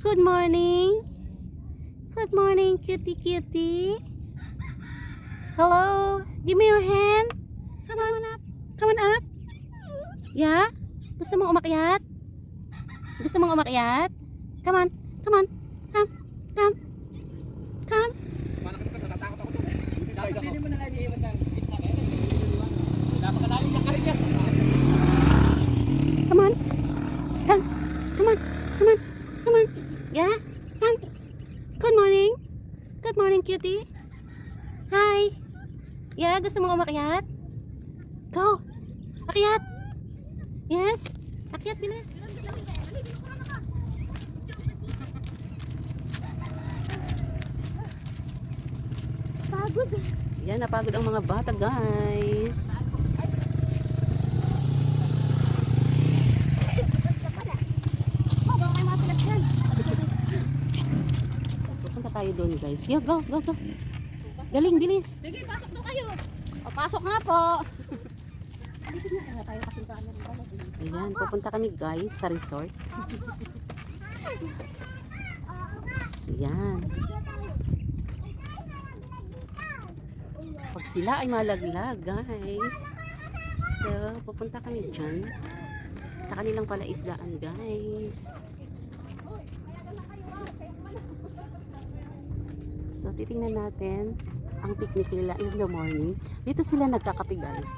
Good morning. Good morning, cutie cutie. Hello. Give me your hand. Come on up. Come on up. Yeah? Gusto mong umakyat? Gusto mong umakyat? Come on. Come on. Come. Come. Come. Hindi mo na kaya sa gitna kaya. Napakadali niya karinya. Come on. Come. Come on. Come on. Come on. Yeah? Come. Good morning. Good morning, cutie. Hi. Yeah, gusto mong umakyat? Go. Akyat. Yes. Akyat, bilis. Pagod. Yan, napagod ang mga bata, guys. Pupunta tayo doon, guys. Yeah, go, go, go. Galing, bilis. Sige, pasok na kayo. O, pasok nga po. Ayan, pupunta kami, guys, sa resort. Ayan. Pag sila ay malaglag, guys. So, pupunta kami dyan. Sa kanilang palaisdaan, guys. So, titingnan natin ang picnic nila in the morning. Dito sila nagkakape, guys.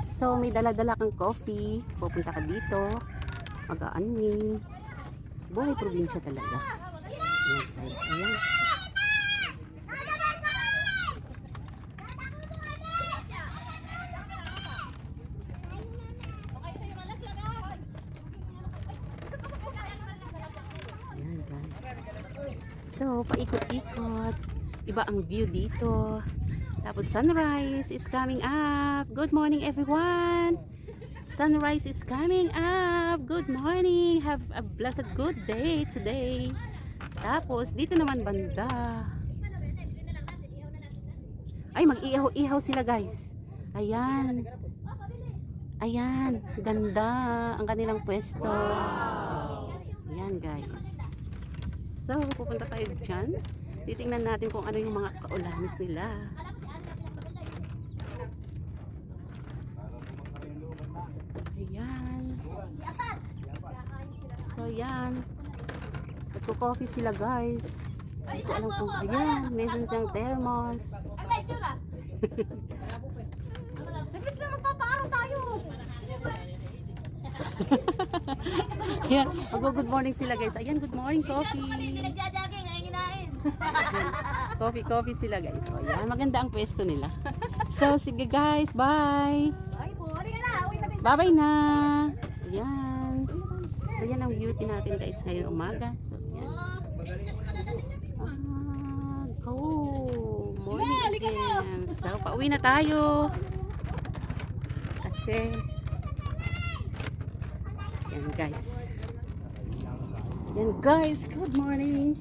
So, may dala-dala kang coffee. Pupunta ka dito. Mag-aaning. Buhay probinsya talaga. Ayan, guys. Ayan. Ayan, guys. So, paikot-ikot. Iba ang view dito. Tapos sunrise is coming up. Good morning, everyone. Sunrise is coming up. Good morning. Have a blessed good day today. Tapos dito naman banda. Ay, mag-ihaw-ihaw sila, guys. Ayan. Ayan, ganda ang kanilang pwesto. Ayan, guys. So, pupunta tayo dyan. Titingnan natin kung ano yung mga kaulamis nila. Ayan. So, yan. Nagko-coffee sila, guys. Hindi ko alam kung ayan. Meron siyang thermos. Naglis na magpapaaraw tayo. Ayan. Mag-good morning sila, guys. Ayan, good morning, coffee. Nagja-jogging, ay ginain. Coffee sila, guys. O, ayan. Maganda ang pwesto nila. So, sige, guys. Bye. Ay po, halika na. Uwi natin. Bye-bye na. Ayan. So, yan ang beauty natin, guys, ngayong umaga. So, yan. Go. Morning again. So, pauwi na tayo. Kasi, yan, guys. Yan, guys. Good morning.